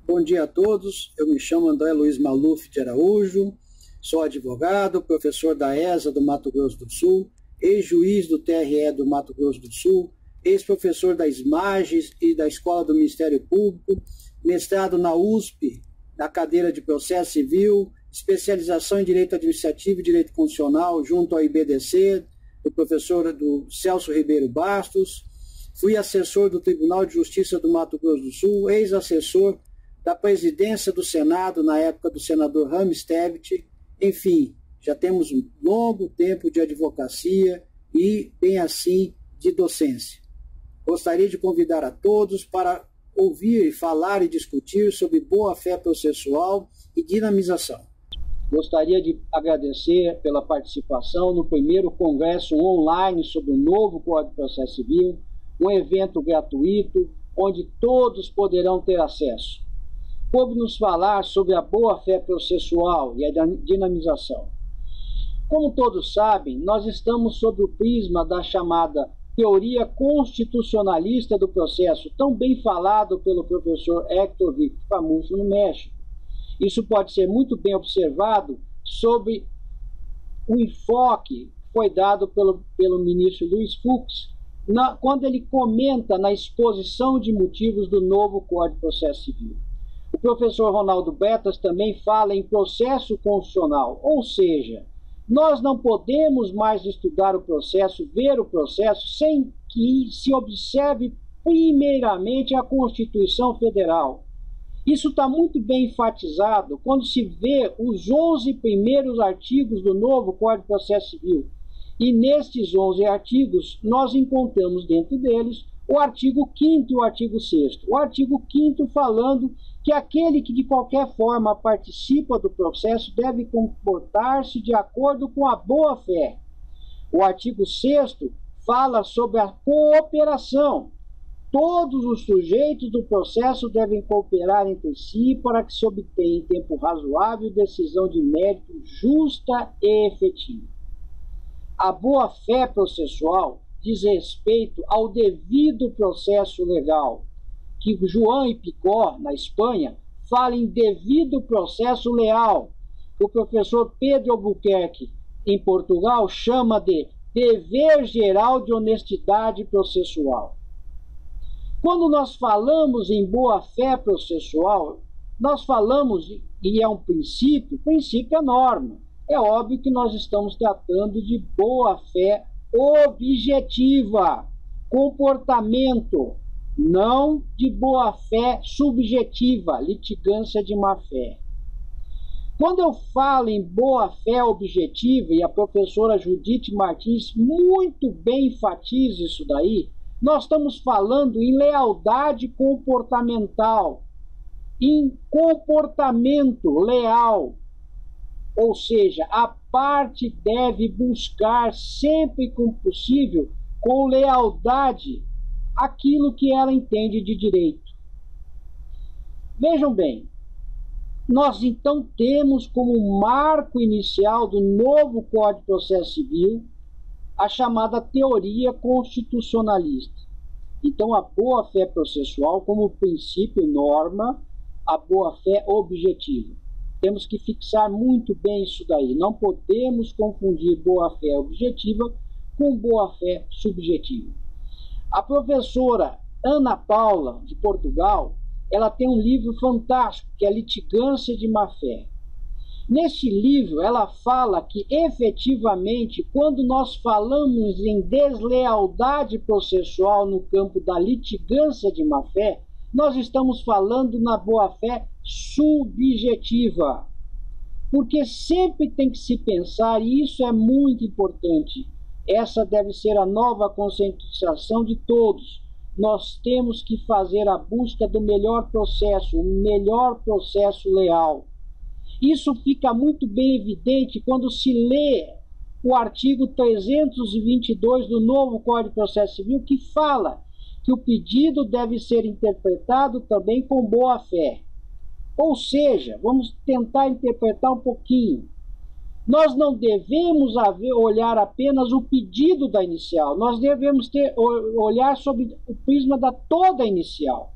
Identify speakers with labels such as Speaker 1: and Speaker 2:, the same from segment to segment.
Speaker 1: Bom dia a todos, eu me chamo André Luiz Maluf de Araújo, sou advogado, professor da ESA do Mato Grosso do Sul, ex-juiz do TRE do Mato Grosso do Sul, ex-professor da SMAGES e da Escola do Ministério Público, mestrado na USP, na cadeira de Processo Civil, especialização em Direito Administrativo e Direito Constitucional junto ao IBDC, do professor do Celso Ribeiro Bastos, fui assessor do Tribunal de Justiça do Mato Grosso do Sul, ex-assessor da presidência do Senado, na época do senador Rames Tebet. Enfim, já temos um longo tempo de advocacia e, bem assim, de docência. Gostaria de convidar a todos para ouvir, falar e discutir sobre boa-fé processual e dinamização. Gostaria de agradecer pela participação no primeiro congresso online sobre o novo Código de Processo Civil, um evento gratuito, onde todos poderão ter acesso. Coube-nos falar sobre a boa-fé processual e a dinamização. Como todos sabem, nós estamos sob o prisma da chamada teoria constitucionalista do processo, tão bem falado pelo professor Héctor Víctor Famucho no México. Isso pode ser muito bem observado sobre o enfoque que foi dado pelo ministro Luiz Fux, quando ele comenta na exposição de motivos do novo Código de Processo Civil. O professor Ronaldo Bretas também fala em processo constitucional, ou seja, nós não podemos mais estudar o processo, ver o processo, sem que se observe primeiramente a Constituição Federal. Isso está muito bem enfatizado quando se vê os 11 primeiros artigos do novo Código de Processo Civil. E nestes 11 artigos, nós encontramos dentro deles o artigo 5º e o artigo 6º. O artigo 5º falando que aquele que de qualquer forma participa do processo deve comportar-se de acordo com a boa-fé. O artigo 6º fala sobre a cooperação. Todos os sujeitos do processo devem cooperar entre si para que se obtenha em tempo razoável decisão de mérito justa e efetiva. A boa-fé processual diz respeito ao devido processo legal, que João e Picó, na Espanha, fala em devido processo leal. O professor Pedro Albuquerque, em Portugal, chama de dever geral de honestidade processual. Quando nós falamos em boa-fé processual, nós falamos, e é um princípio, o princípio é norma. É óbvio que nós estamos tratando de boa-fé objetiva, comportamento, não de boa-fé subjetiva, litigância de má-fé. Quando eu falo em boa-fé objetiva, e a professora Judite Martins muito bem enfatiza isso daí, nós estamos falando em lealdade comportamental, em comportamento leal. Ou seja, a parte deve buscar sempre que possível, com lealdade, aquilo que ela entende de direito. Vejam bem, nós então temos como marco inicial do novo Código de Processo Civil a chamada teoria constitucionalista. Então, a boa-fé processual como princípio norma a boa-fé objetiva. Temos que fixar muito bem isso daí. Não podemos confundir boa-fé objetiva com boa-fé subjetiva. A professora Ana Paula, de Portugal, ela tem um livro fantástico, que é Litigância de Má-Fé. Neste livro, ela fala que, efetivamente, quando nós falamos em deslealdade processual no campo da litigância de má-fé, nós estamos falando na boa-fé subjetiva. Porque sempre tem que se pensar, e isso é muito importante, essa deve ser a nova conscientização de todos. Nós temos que fazer a busca do melhor processo, o melhor processo leal. Isso fica muito bem evidente quando se lê o artigo 322 do novo Código de Processo Civil, que fala que o pedido deve ser interpretado também com boa-fé. Ou seja, vamos tentar interpretar um pouquinho. Nós não devemos olhar apenas o pedido da inicial, nós devemos olhar sobre o prisma da toda inicial.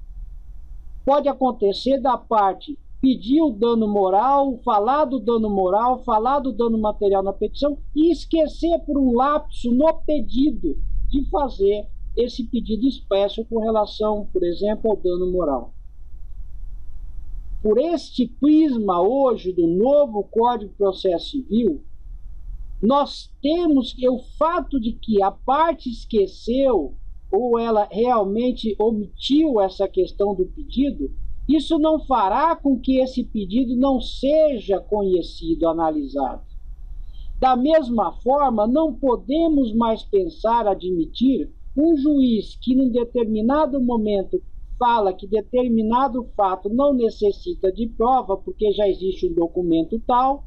Speaker 1: Pode acontecer da parte pedir o dano moral, falar do dano moral, falar do dano material na petição e esquecer por um lapso no pedido de fazer esse pedido expresso com relação, por exemplo, ao dano moral. Por este prisma hoje do novo Código de Processo Civil, nós temos que o fato de que a parte esqueceu ou ela realmente omitiu essa questão do pedido, isso não fará com que esse pedido não seja conhecido, analisado. Da mesma forma, não podemos mais pensar, admitir, um juiz que num determinado momento fala que determinado fato não necessita de prova porque já existe um documento tal,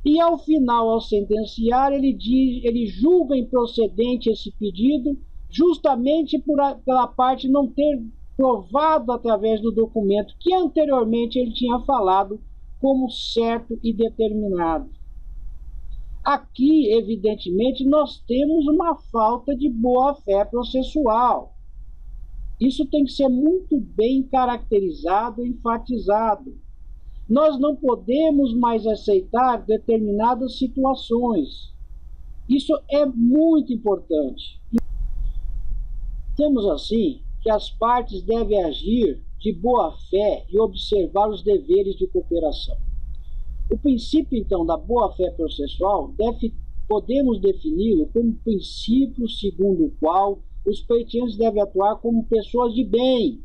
Speaker 1: e ao final, ao sentenciar, ele julga improcedente esse pedido justamente pela parte não ter provado através do documento que anteriormente ele tinha falado como certo e determinado. Aqui, evidentemente, nós temos uma falta de boa-fé processual. Isso tem que ser muito bem caracterizado e enfatizado. Nós não podemos mais aceitar determinadas situações. Isso é muito importante. Temos assim que as partes devem agir de boa fé e observar os deveres de cooperação. O princípio, então, da boa-fé processual podemos defini-lo como princípio segundo o qual os pleiteantes devem atuar como pessoas de bem,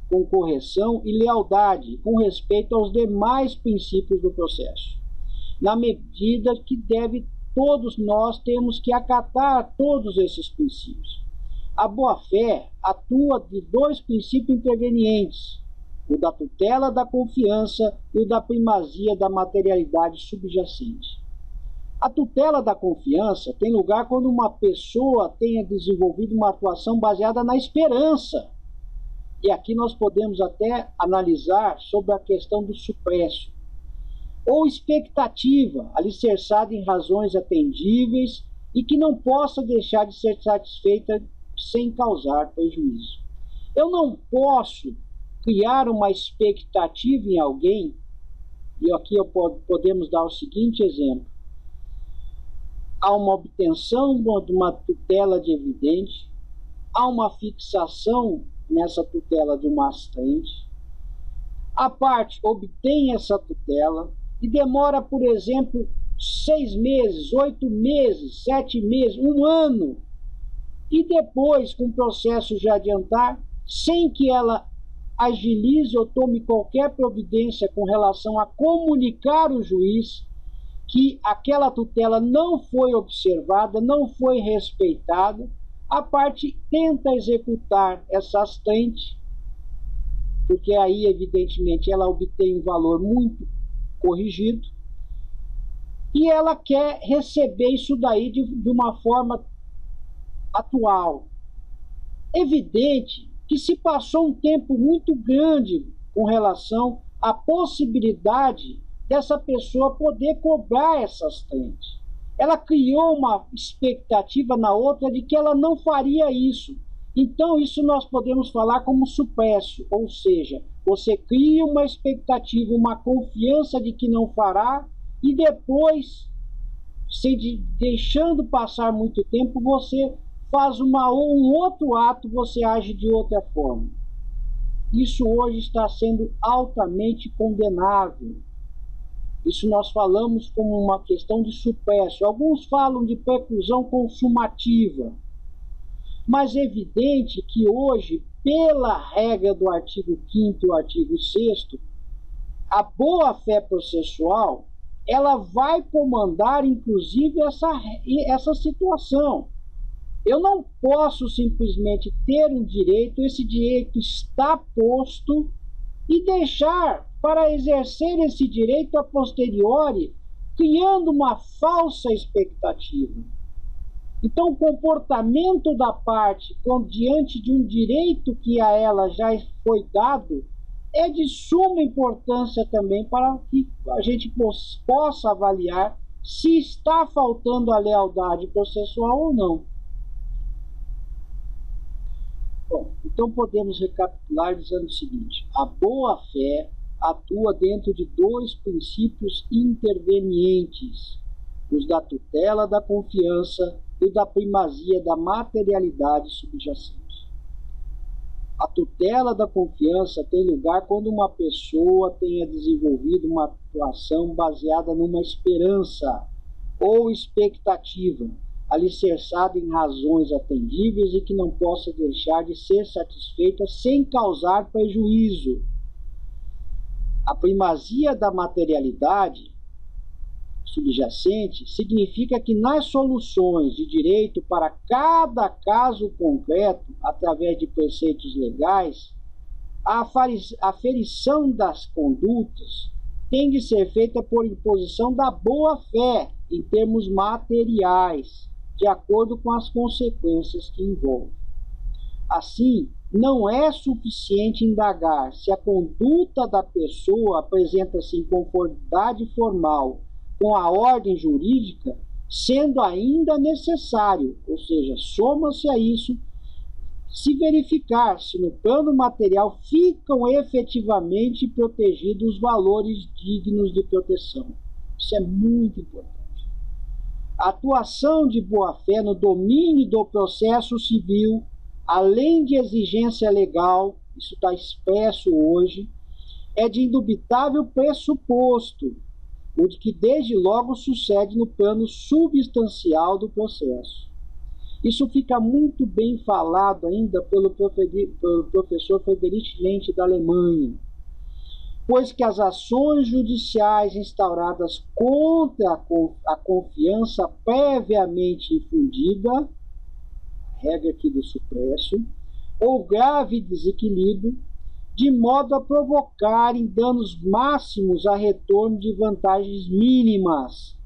Speaker 1: com correção e lealdade, com respeito aos demais princípios do processo, na medida que todos nós temos que acatar todos esses princípios. A boa-fé atua de dois princípios intervenientes, o da tutela da confiança e o da primazia da materialidade subjacente. A tutela da confiança tem lugar quando uma pessoa tenha desenvolvido uma atuação baseada na esperança. E aqui nós podemos até analisar sobre a questão do suppresso. Ou expectativa, alicerçada em razões atendíveis e que não possa deixar de ser satisfeita sem causar prejuízo. Eu não posso criar uma expectativa em alguém, e aqui podemos dar o seguinte exemplo. Há uma obtenção de uma tutela de evidente, há uma fixação nessa tutela de uma assistente, a parte obtém essa tutela e demora, por exemplo, 6 meses, 8 meses, 7 meses, 1 ano, e depois, com o processo já adiantar, sem que ela agilize ou tome qualquer providência com relação a comunicar ao juiz que aquela tutela não foi observada, não foi respeitada, a parte tenta executar essa assistente, porque aí, evidentemente, ela obtém um valor muito corrigido, e ela quer receber isso daí de uma forma atual. Evidente que se passou um tempo muito grande com relação à possibilidade dessa pessoa poder cobrar essa assistente. Ela criou uma expectativa na outra de que ela não faria isso. Então, isso nós podemos falar como suppresso, ou seja, você cria uma expectativa, uma confiança de que não fará, e depois, deixando passar muito tempo, você faz um outro ato, você age de outra forma. Isso hoje está sendo altamente condenável. Isso nós falamos como uma questão de suppresso. Alguns falam de preclusão consumativa. Mas é evidente que hoje, pela regra do artigo 5º e o artigo 6º, a boa-fé processual, ela vai comandar, inclusive, essa situação. Eu não posso simplesmente ter um direito, esse direito está posto, e deixar para exercer esse direito a posteriori, criando uma falsa expectativa. Então, o comportamento da parte diante de um direito que a ela já foi dado é de suma importância também para que a gente possa avaliar se está faltando a lealdade processual ou não. Bom, então podemos recapitular dizendo o seguinte: a boa-fé atua dentro de dois princípios intervenientes, os da tutela da confiança e o da primazia da materialidade subjacente. A tutela da confiança tem lugar quando uma pessoa tenha desenvolvido uma atuação baseada numa esperança ou expectativa, alicerçada em razões atendíveis e que não possa deixar de ser satisfeita sem causar prejuízo. A primazia da materialidade subjacente significa que nas soluções de direito para cada caso concreto, através de preceitos legais, a aferição das condutas tem de ser feita por imposição da boa-fé em termos materiais, de acordo com as consequências que envolve. Assim, não é suficiente indagar se a conduta da pessoa apresenta-se em conformidade formal com a ordem jurídica, sendo ainda necessário, ou seja, soma-se a isso, se verificar se no plano material ficam efetivamente protegidos os valores dignos de proteção. Isso é muito importante. A atuação de boa-fé no domínio do processo civil, além de exigência legal, isso está expresso hoje, é de indubitável pressuposto, o de que desde logo sucede no plano substancial do processo. Isso fica muito bem falado ainda pelo professor Friedrich Lenz da Alemanha, pois que as ações judiciais instauradas contra a confiança previamente infundida, regra aqui do supresso, ou grave desequilíbrio, de modo a provocarem danos máximos a retorno de vantagens mínimas,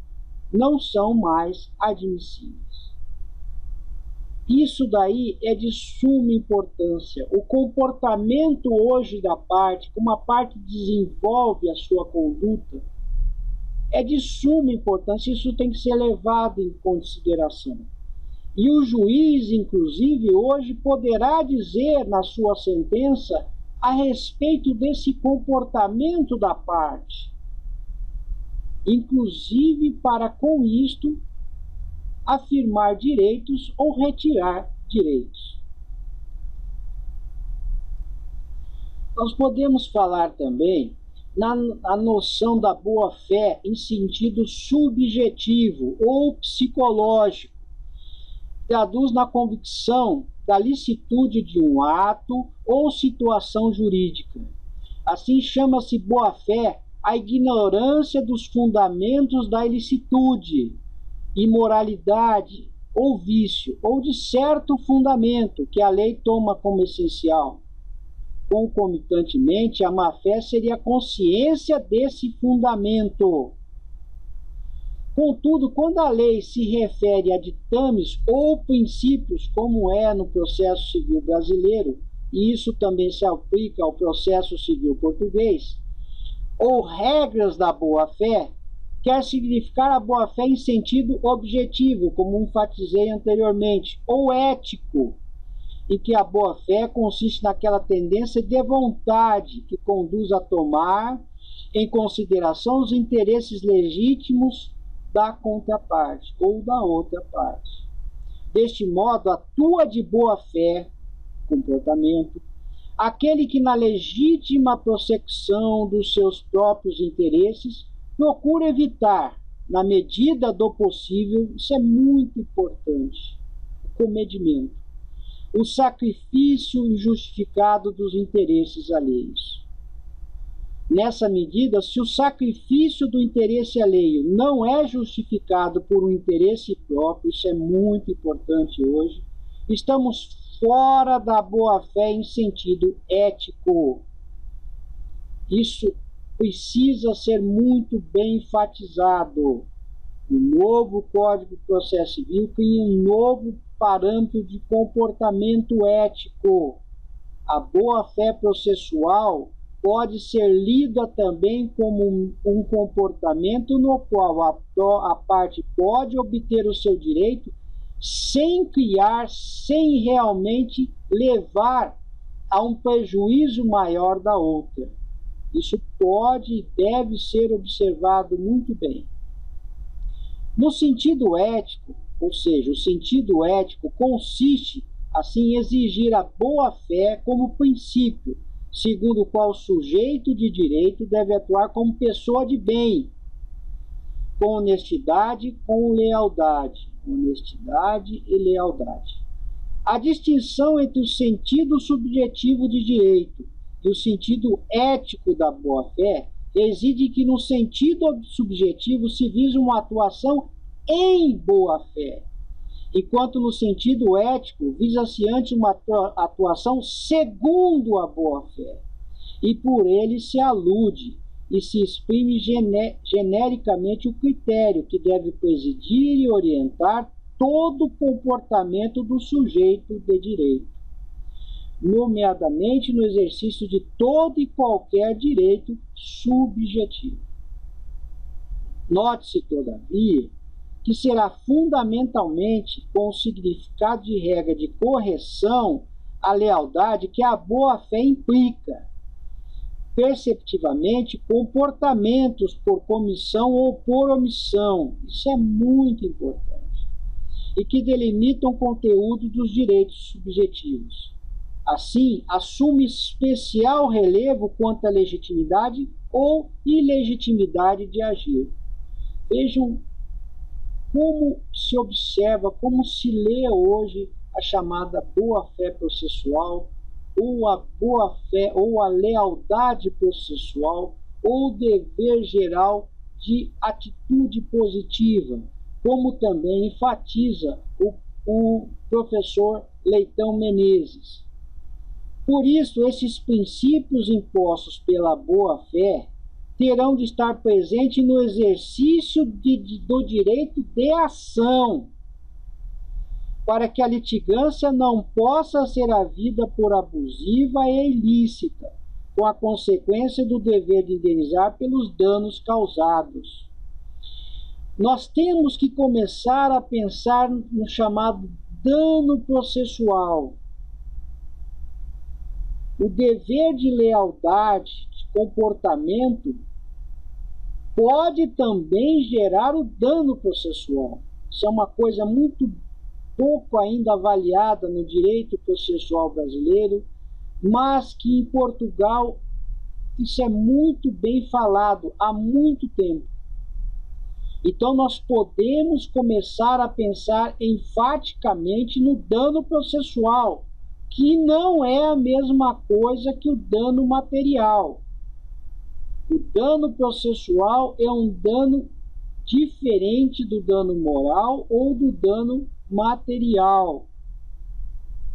Speaker 1: não são mais admissíveis. Isso daí é de suma importância. O comportamento hoje da parte, como a parte desenvolve a sua conduta, é de suma importância. Isso tem que ser levado em consideração. E o juiz, inclusive, hoje poderá dizer na sua sentença a respeito desse comportamento da parte, inclusive para com isto afirmar direitos ou retirar direitos. Nós podemos falar também na noção da boa-fé em sentido subjetivo ou psicológico. Traduz na convicção da licitude de um ato ou situação jurídica. Assim chama-se boa-fé a ignorância dos fundamentos da ilicitude, imoralidade ou vício, ou de certo fundamento que a lei toma como essencial. Concomitantemente, a má-fé seria a consciência desse fundamento. Contudo, quando a lei se refere a ditames ou princípios, como é no processo civil brasileiro, e isso também se aplica ao processo civil português, ou regras da boa-fé, quer significar a boa-fé em sentido objetivo, como enfatizei anteriormente, ou ético, em que a boa-fé consiste naquela tendência de vontade que conduz a tomar em consideração os interesses legítimos da contraparte ou da outra parte. Deste modo, atua de boa-fé, comportamento, aquele que na legítima prossecução dos seus próprios interesses procura evitar, na medida do possível, isso é muito importante, o comedimento, o sacrifício injustificado dos interesses alheios. Nessa medida, se o sacrifício do interesse alheio não é justificado por um interesse próprio, isso é muito importante hoje, estamos fora da boa-fé em sentido ético. Isso precisa ser muito bem enfatizado. O novo Código de Processo Civil cria um novo parâmetro de comportamento ético. A boa-fé processual pode ser lida também como um comportamento no qual a parte pode obter o seu direito sem criar, sem realmente levar a um prejuízo maior da outra. Isso pode e deve ser observado muito bem. No sentido ético, ou seja, o sentido ético consiste, assim, em exigir a boa-fé como princípio, segundo o qual o sujeito de direito deve atuar como pessoa de bem, com honestidade, com lealdade. Honestidade e lealdade. A distinção entre o sentido subjetivo de direito e o sentido ético da boa-fé reside que no sentido subjetivo se visa uma atuação em boa-fé, enquanto no sentido ético visa-se antes uma atuação segundo a boa-fé, e por ele se alude e se exprime genericamente o critério que deve presidir e orientar todo o comportamento do sujeito de direito, nomeadamente no exercício de todo e qualquer direito subjetivo. Note-se, todavia, que será fundamentalmente com o significado de regra de correção a lealdade que a boa-fé implica, perceptivamente, comportamentos por comissão ou por omissão. Isso é muito importante. E que delimitam o conteúdo dos direitos subjetivos. Assim, assume especial relevo quanto à legitimidade ou ilegitimidade de agir. Vejam como se observa, como se lê hoje a chamada boa-fé processual, ou a boa-fé, ou a lealdade processual, ou o dever geral de atitude positiva, como também enfatiza o professor Leitão Menezes. Por isso, esses princípios impostos pela boa-fé terão de estar presentes no exercício do direito de ação, para que a litigância não possa ser havida por abusiva e ilícita, com a consequência do dever de indenizar pelos danos causados. Nós temos que começar a pensar no chamado dano processual. O dever de lealdade, de comportamento, pode também gerar o dano processual. Isso é uma coisa muito pouco ainda avaliada no direito processual brasileiro, mas que em Portugal isso é muito bem falado há muito tempo. Então nós podemos começar a pensar enfaticamente no dano processual, que não é a mesma coisa que o dano material. O dano processual é um dano diferente do dano moral ou do dano material.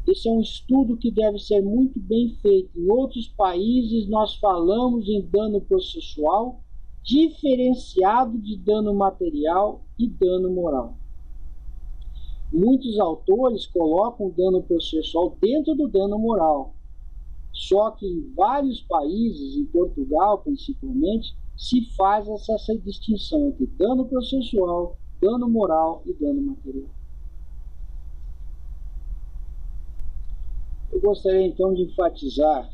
Speaker 1: Esse é um estudo que deve ser muito bem feito. Em outros países nós falamos em dano processual diferenciado de dano material e dano moral. Muitos autores colocam o dano processual dentro do dano moral. Só que em vários países, em Portugal principalmente, se faz essa distinção entre dano processual, dano moral e dano material. Eu gostaria então de enfatizar,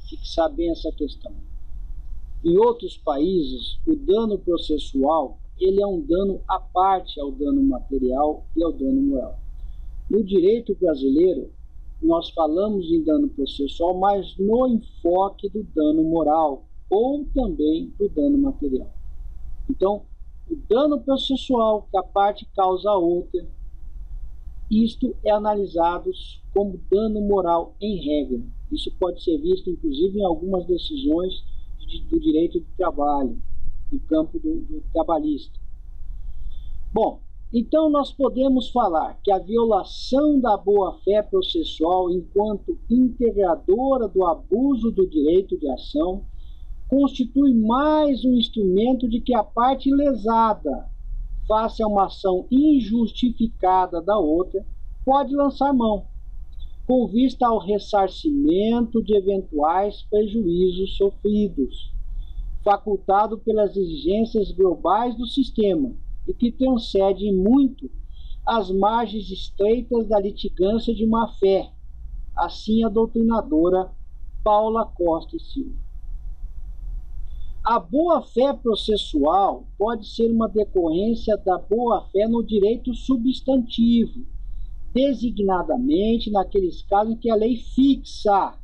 Speaker 1: fixar bem essa questão. Em outros países, o dano processual ele é um dano à parte ao dano material e ao dano moral. No direito brasileiro, nós falamos em dano processual, mas no enfoque do dano moral ou também do dano material. Então, o dano processual que a parte causa a outra, isto é analisado como dano moral em regra. Isso pode ser visto, inclusive, em algumas decisões do direito do trabalho, no campo do trabalhista. Bom, então nós podemos falar que a violação da boa-fé processual enquanto integradora do abuso do direito de ação constitui mais um instrumento de que a parte lesada, face a uma ação injustificada da outra, pode lançar mão, com vista ao ressarcimento de eventuais prejuízos sofridos, facultado pelas exigências globais do sistema, e que transcende muito às margens estreitas da litigância de má-fé. Assim a doutrinadora Paula Costa e Silva. A boa-fé processual pode ser uma decorrência da boa-fé no direito substantivo, designadamente naqueles casos em que a lei fixa,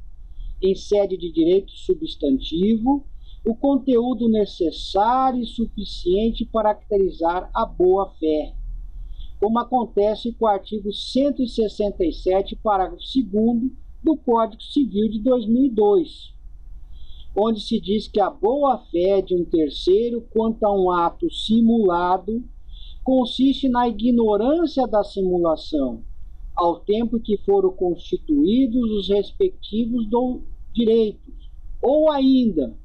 Speaker 1: em sede de direito substantivo, o conteúdo necessário e suficiente para caracterizar a boa-fé, como acontece com o artigo 167, parágrafo 2º do Código Civil de 2002, onde se diz que a boa-fé de um terceiro quanto a um ato simulado consiste na ignorância da simulação, ao tempo que foram constituídos os respectivos direitos, ou ainda,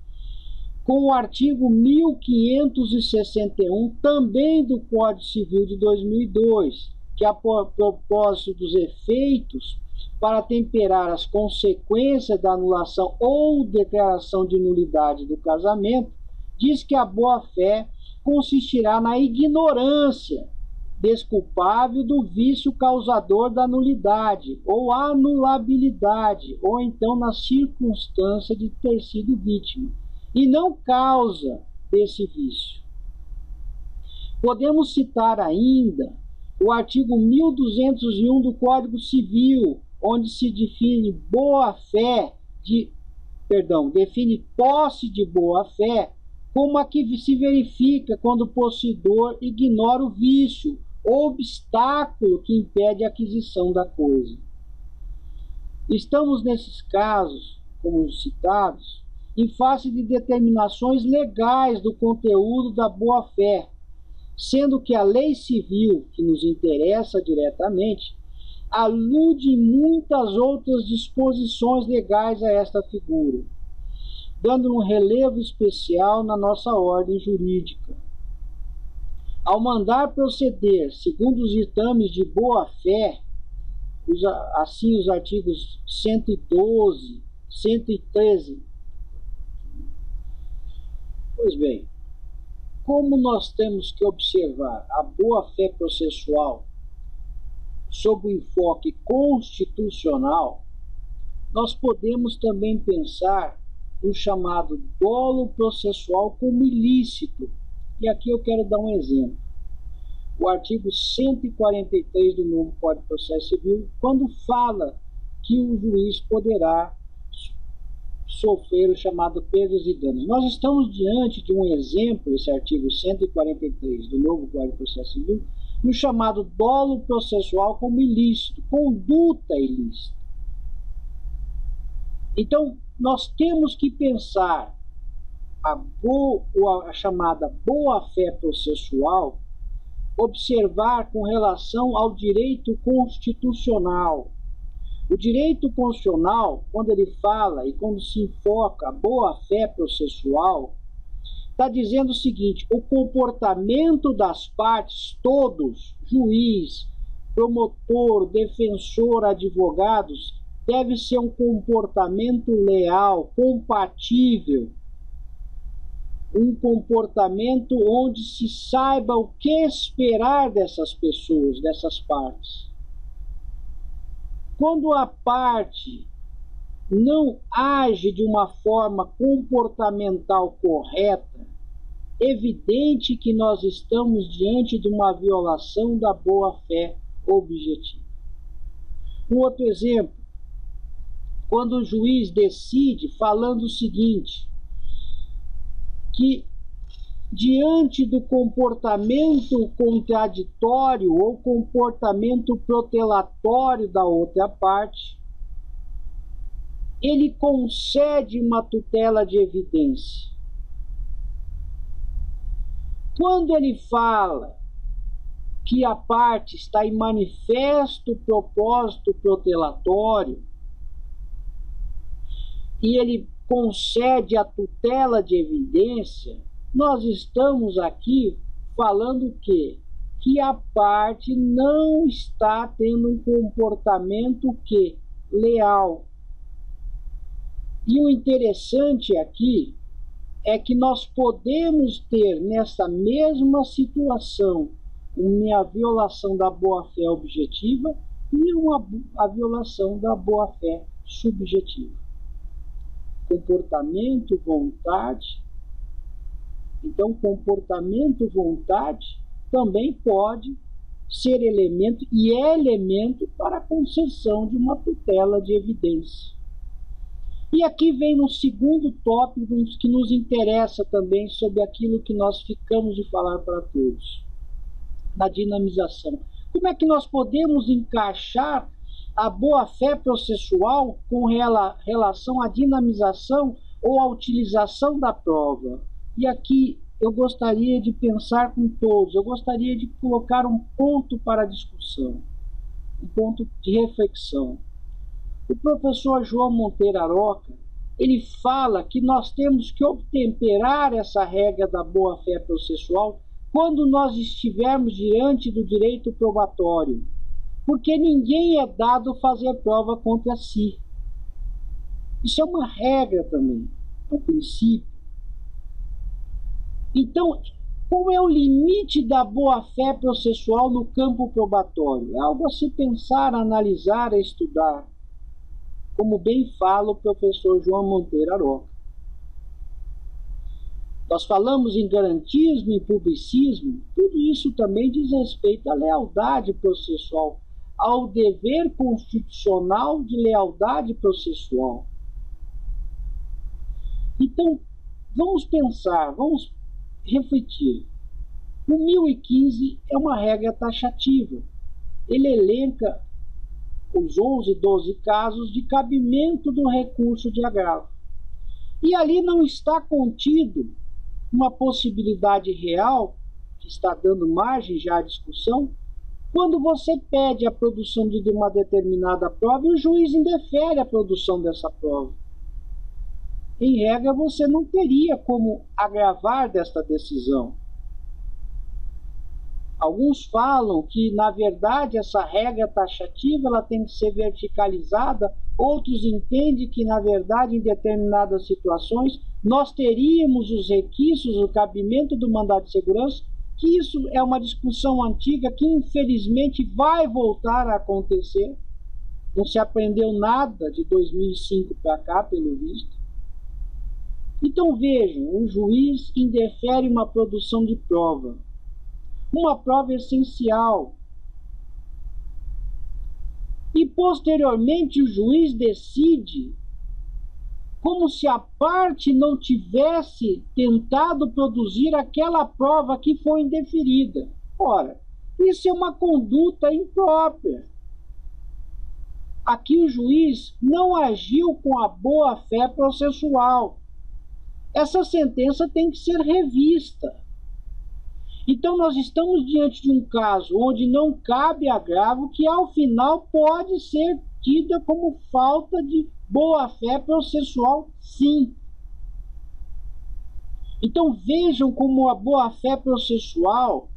Speaker 1: com o artigo 1561, também do Código Civil de 2002, que a propósito dos efeitos para temperar as consequências da anulação ou declaração de nulidade do casamento, diz que a boa-fé consistirá na ignorância desculpável do vício causador da nulidade ou anulabilidade, ou então na circunstância de ter sido vítima, e não causa desse vício. Podemos citar ainda o artigo 1201 do Código Civil, onde se define define posse de boa-fé como a que se verifica quando o possuidor ignora o vício ou obstáculo que impede a aquisição da coisa. Estamos nesses casos, como os citados, em face de determinações legais do conteúdo da boa-fé, sendo que a lei civil, que nos interessa diretamente, alude em muitas outras disposições legais a esta figura, dando um relevo especial na nossa ordem jurídica. Ao mandar proceder segundo os ditames de boa-fé, assim os artigos 112, 113. Pois bem, como nós temos que observar a boa-fé processual sob o enfoque constitucional, nós podemos também pensar no chamado dolo processual como ilícito. E aqui eu quero dar um exemplo. O artigo 143 do novo Código de Processo Civil, quando fala que o juiz poderá sofrer o chamado perdas e danos. Nós estamos diante de um exemplo, esse artigo 143 do novo Código de Processo Civil, no chamado dolo processual como ilícito, conduta ilícita. Então, nós temos que pensar a chamada boa-fé processual, observar com relação ao direito constitucional. O direito constitucional, quando ele fala e quando se enfoca a boa-fé processual, está dizendo o seguinte: o comportamento das partes, todos, juiz, promotor, defensor, advogados, deve ser um comportamento leal, compatível, um comportamento onde se saiba o que esperar dessas pessoas, dessas partes. Quando a parte não age de uma forma comportamental correta, evidente que nós estamos diante de uma violação da boa-fé objetiva. Um outro exemplo, quando o juiz decide falando o seguinte, que diante do comportamento contraditório ou comportamento protelatório da outra parte, ele concede uma tutela de evidência. Quando ele fala que a parte está em manifesto propósito protelatório e ele concede a tutela de evidência, nós estamos aqui falando o quê? Que a parte não está tendo um comportamento leal. E o interessante aqui é que nós podemos ter nessa mesma situação uma violação da boa-fé objetiva e a violação da boa-fé subjetiva. Comportamento, vontade. Então, comportamento, vontade também pode ser elemento e é elemento para a concessão de uma tutela de evidência. E aqui vem no segundo tópico que nos interessa também sobre aquilo que nós ficamos de falar para todos, na dinamização. Como é que nós podemos encaixar a boa-fé processual com relação à dinamização ou à utilização da prova? E aqui eu gostaria de pensar com todos, eu gostaria de colocar um ponto para discussão, um ponto de reflexão. O professor João Monteiro Aroca, ele fala que nós temos que obtemperar essa regra da boa-fé processual quando nós estivermos diante do direito probatório, porque ninguém é dado fazer prova contra si. Isso é uma regra também, é um princípio. Então, qual é o limite da boa-fé processual no campo probatório? É algo a se pensar, a analisar, a estudar, como bem fala o professor João Monteiro Aroca. Nós falamos em garantismo e publicismo, tudo isso também diz respeito à lealdade processual, ao dever constitucional de lealdade processual. Então, vamos pensar, vamos refletir. O 1015 é uma regra taxativa. Ele elenca os 11, 12 casos de cabimento do recurso de agravo. E ali não está contido uma possibilidade real, que está dando margem já à discussão, quando você pede a produção de uma determinada prova e o juiz indefere a produção dessa prova. Em regra, você não teria como agravar desta decisão. Alguns falam que, na verdade, essa regra taxativa ela tem que ser verticalizada. Outros entendem que, na verdade, em determinadas situações, nós teríamos os requisitos, o cabimento do mandado de segurança, que isso é uma discussão antiga que, infelizmente, vai voltar a acontecer. Não se aprendeu nada de 2005 para cá, pelo visto. Então, vejam, o juiz indefere uma produção de prova. Uma prova essencial. E, posteriormente, o juiz decide como se a parte não tivesse tentado produzir aquela prova que foi indeferida. Ora, isso é uma conduta imprópria. Aqui o juiz não agiu com a boa-fé processual. Essa sentença tem que ser revista. Então, nós estamos diante de um caso onde não cabe agravo, que ao final pode ser tida como falta de boa-fé processual, sim. Então, vejam como a boa-fé processual,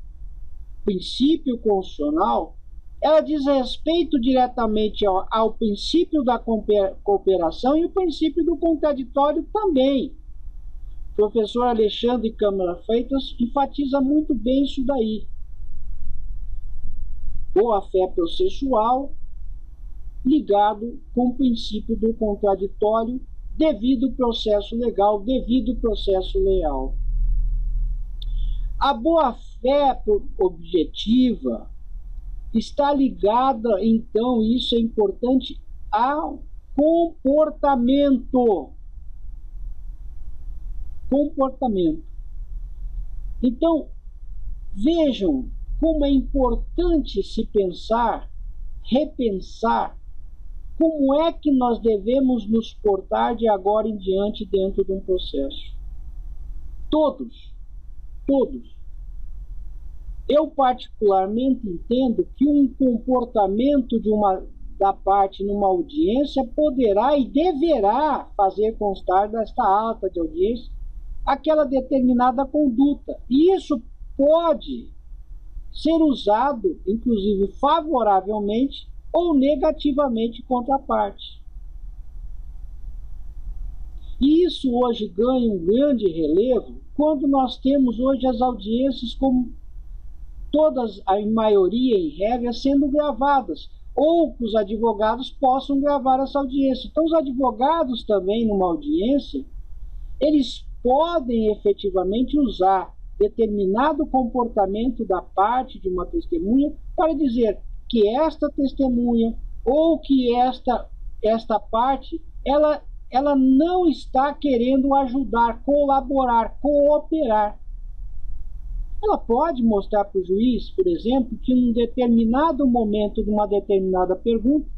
Speaker 1: princípio constitucional, ela diz respeito diretamente ao princípio da cooperação e o princípio do contraditório também. O professor Alexandre Câmara Freitas enfatiza muito bem isso daí. Boa-fé processual ligado com o princípio do contraditório, devido processo legal, devido processo leal. A boa-fé objetiva está ligada, então, isso é importante, ao comportamento. Comportamento. Então, vejam como é importante se pensar, repensar, como é que nós devemos nos portar de agora em diante dentro de um processo. Todos. Eu particularmente entendo que um comportamento da parte numa audiência poderá e deverá fazer constar desta ata de audiência aquela determinada conduta. E isso pode ser usado, inclusive, favoravelmente ou negativamente contra a parte. E isso hoje ganha um grande relevo quando nós temos hoje as audiências como todas, a maioria em regra, sendo gravadas, ou que os advogados possam gravar essa audiência. Então, os advogados também, numa audiência, eles podem efetivamente usar determinado comportamento da parte de uma testemunha para dizer que esta testemunha ou que esta parte, ela não está querendo ajudar, colaborar, cooperar. Ela pode mostrar para o juiz, por exemplo, que em um determinado momento de uma determinada pergunta,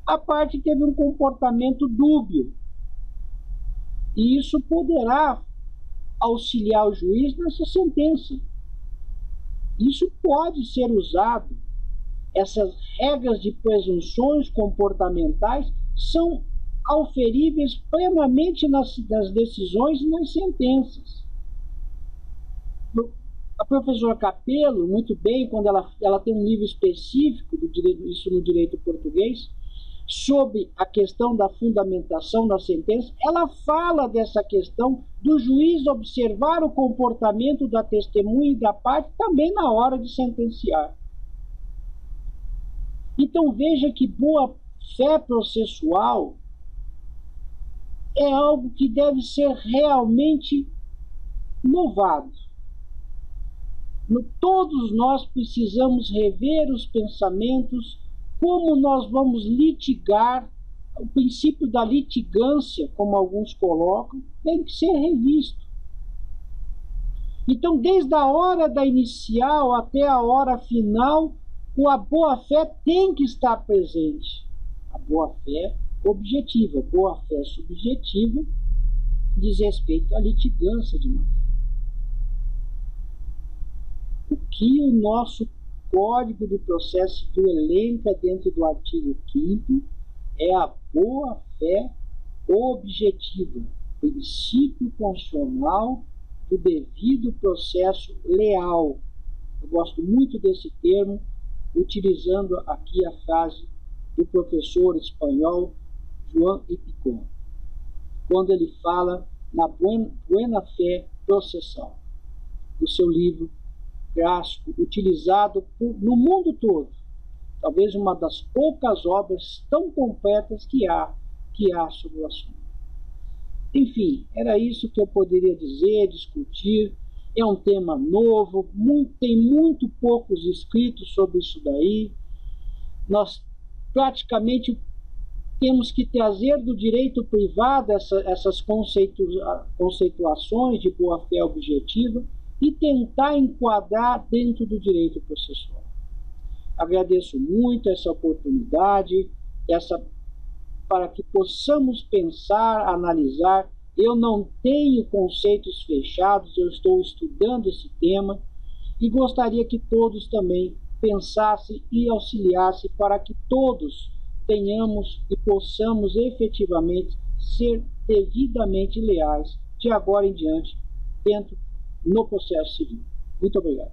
Speaker 1: a parte teve um comportamento dúbio. E isso poderá auxiliar o juiz nessa sentença. Isso pode ser usado. Essas regras de presunções comportamentais são auferíveis plenamente nas decisões e nas sentenças. A professora Capello, muito bem, quando ela tem um livro específico, isso no direito português, sobre a questão da fundamentação da sentença, ela fala dessa questão do juiz observar o comportamento da testemunha e da parte também na hora de sentenciar. Então veja que boa-fé processual é algo que deve ser realmente louvado. Todos nós precisamos rever os pensamentos, como nós vamos litigar, o princípio da litigância, como alguns colocam, tem que ser revisto. Então, desde a hora da inicial até a hora final, a boa-fé tem que estar presente. A boa-fé objetiva, a boa-fé subjetiva diz respeito à litigância de má fé. O que o nosso Código de Processo Civil elenca dentro do artigo 5º é a boa-fé objetiva, princípio constitucional do devido processo leal. Eu gosto muito desse termo, utilizando aqui a frase do professor espanhol Joan y Picón, quando ele fala na buena fé processal, do seu livro clássico, utilizado no mundo todo, talvez uma das poucas obras tão completas que há sobre o assunto. Enfim, era isso que eu poderia dizer, discutir. É um tema novo, tem muito poucos escritos sobre isso daí. Nós praticamente temos que trazer do direito privado essas conceituações de boa-fé objetiva e tentar enquadrar dentro do direito processual. Agradeço muito essa oportunidade, para que possamos pensar, analisar. Eu não tenho conceitos fechados, eu estou estudando esse tema e gostaria que todos também pensassem e auxiliassem para que todos tenhamos e possamos efetivamente ser devidamente leais de agora em diante no processo civil. Muito obrigado.